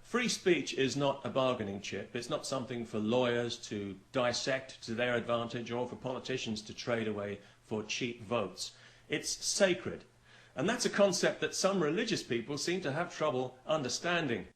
Free speech is not a bargaining chip. It's not something for lawyers to dissect to their advantage or for politicians to trade away for cheap votes. It's sacred. And that's a concept that some religious people seem to have trouble understanding.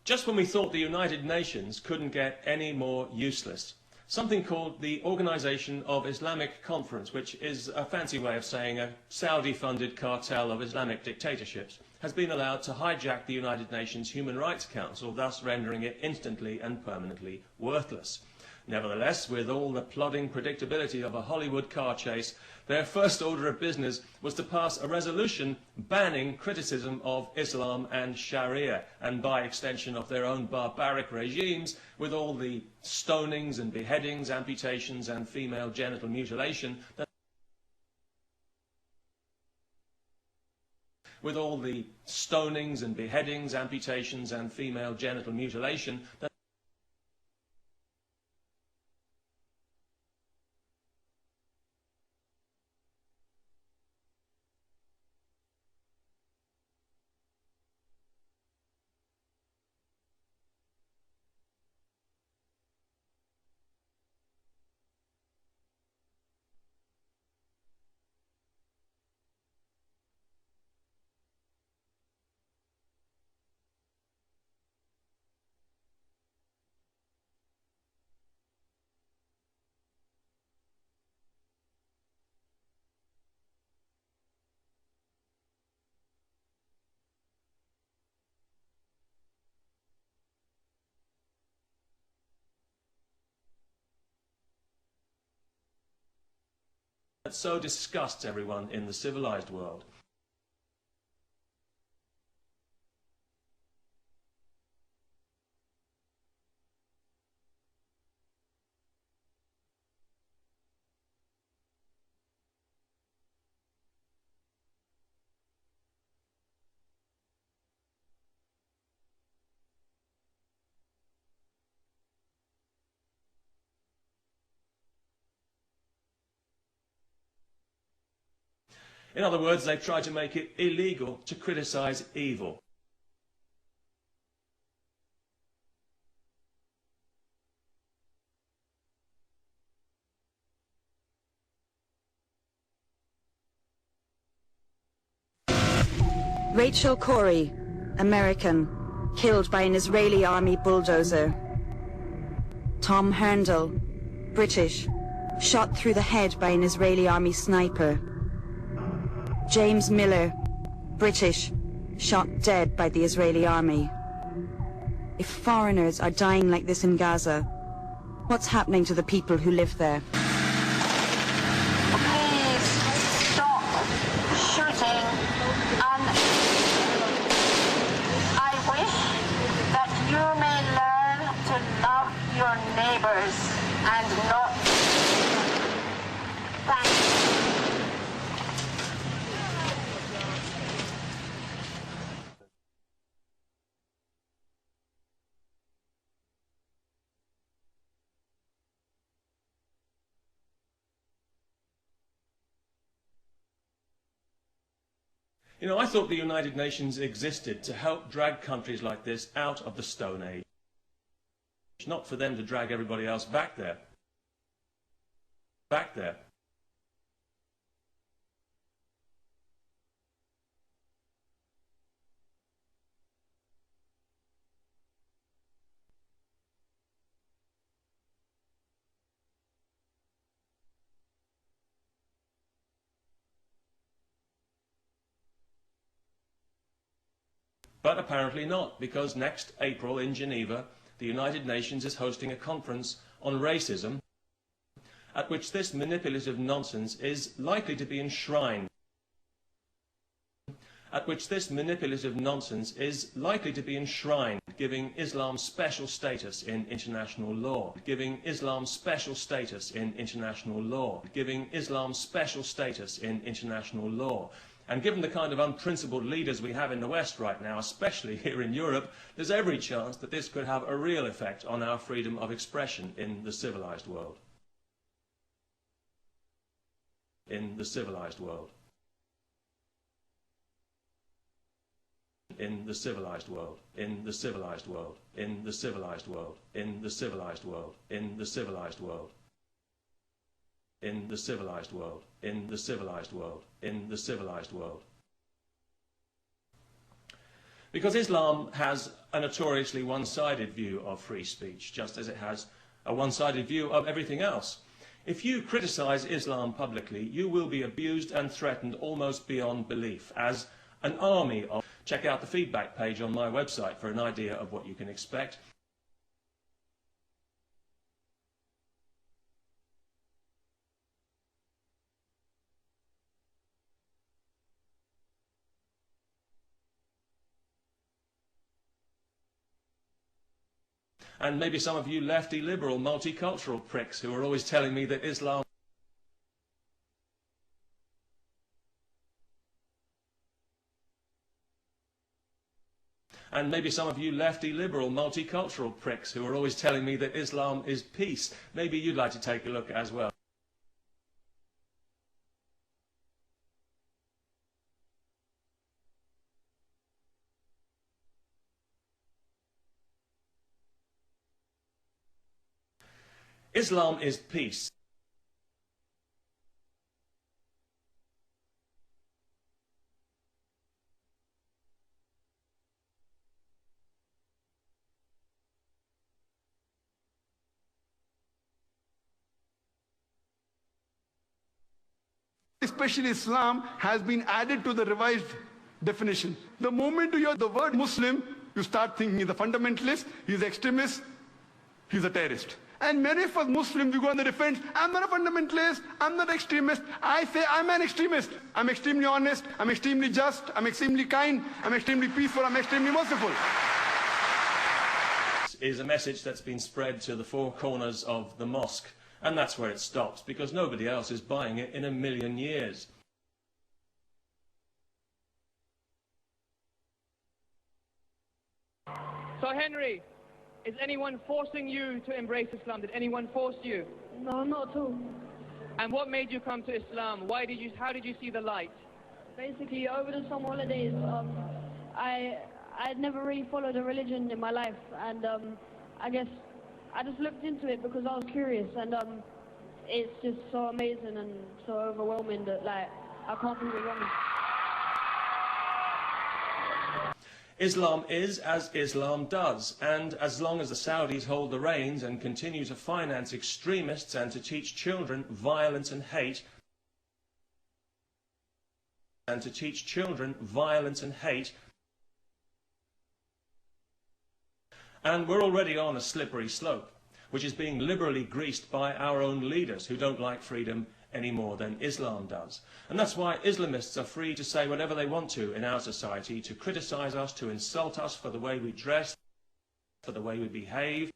Just when we thought the United Nations couldn't get any more useless, something called the Organization of Islamic Conference, which is a fancy way of saying a Saudi-funded cartel of Islamic dictatorships, has been allowed to hijack the United Nations Human Rights Council, thus rendering it instantly and permanently worthless. Nevertheless, with all the plodding predictability of a Hollywood car chase, their first order of business was to pass a resolution banning criticism of Islam and Sharia, and by extension of their own barbaric regimes, with all the stonings and beheadings, amputations and female genital mutilation that so disgusts everyone in the civilized world. In other words, they've tried to make it illegal to criticize evil. Rachel Corrie, American, killed by an Israeli army bulldozer. Tom Herndl, British, shot through the head by an Israeli army sniper. James Miller, British, shot dead by the Israeli army. If foreigners are dying like this in Gaza, what's happening to the people who live there? Please stop shooting, and I wish that you may learn to love your neighbors and not thank you. You know, I thought the United Nations existed to help drag countries like this out of the Stone Age, not for them to drag everybody else back there. But apparently not, because next April in Geneva, the United Nations is hosting a conference on racism, at which this manipulative nonsense is likely to be enshrined. Giving Islam special status in international law, giving Islam special status in international law, giving Islam special status in international law. And given the kind of unprincipled leaders we have in the West right now, especially here in Europe, there's every chance that this could have a real effect on our freedom of expression in the civilized world. In the civilized world. In the civilized world, in the civilized world, in the civilized world, in the civilized world, in the civilized world, in the civilized world, in the civilized world, in the civilized world. Because Islam has a notoriously one-sided view of free speech, just as it has a one-sided view of everything else. If you criticize Islam publicly, you will be abused and threatened almost beyond belief, as an army of... Check out the feedback page on my website for an idea of what you can expect. And maybe some of you lefty, liberal, multicultural pricks who are always telling me that Islam... And maybe some of you lefty, liberal, multicultural pricks who are always telling me that Islam is peace. Maybe you'd like to take a look as well. Islam is peace. Especially Islam has been added to the revised definition. The moment you hear the word Muslim, you start thinking he's a fundamentalist, he's an extremist, he's a terrorist. And many of us Muslims, we go on the defense, I'm not a fundamentalist, I'm not an extremist. I say I'm an extremist. I'm extremely honest, I'm extremely just, I'm extremely kind, I'm extremely peaceful, I'm extremely merciful. Is a message that's been spread to the four corners of the mosque. And that's where it stops, because nobody else is buying it in a million years. So Henry, is anyone forcing you to embrace Islam? Did anyone force you? No, not at all. And what made you come to Islam? How did you see the light? Basically, over the summer holidays, I'd never really followed a religion in my life, and I guess I just looked into it because I was curious, and it's just so amazing and so overwhelming that, like, I can't prove it wrong. Islam is as Islam does, and as long as the Saudis hold the reins and continue to finance extremists and to teach children violence and hate, and we're already on a slippery slope, which is being liberally greased by our own leaders who don't like freedom any more than Islam does. And that's why Islamists are free to say whatever they want to in our society, to criticize us, to insult us for the way we dress, for the way we behave,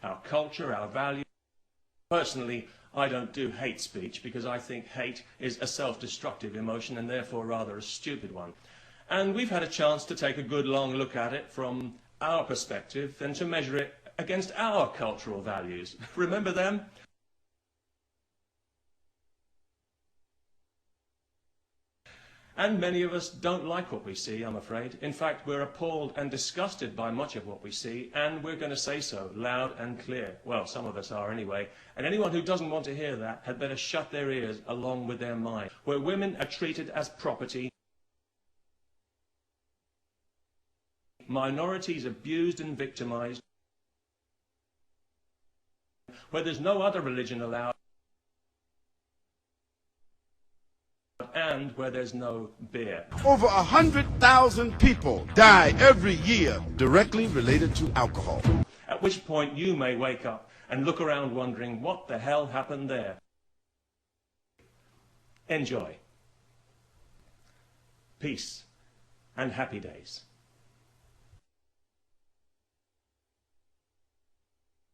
our culture, our values. Personally, I don't do hate speech because I think hate is a self-destructive emotion and therefore rather a stupid one. And we've had a chance to take a good long look at it from our perspective and to measure it against our cultural values. Remember them? And many of us don't like what we see, I'm afraid. In fact, we're appalled and disgusted by much of what we see, and we're going to say so loud and clear. Well, some of us are anyway. And anyone who doesn't want to hear that had better shut their ears along with their mind. Where women are treated as property, minorities abused and victimized, where there's no other religion allowed, and where there's no beer. Over 100,000 people die every year directly related to alcohol. At which point you may wake up and look around wondering what the hell happened there. Enjoy. Peace and happy days.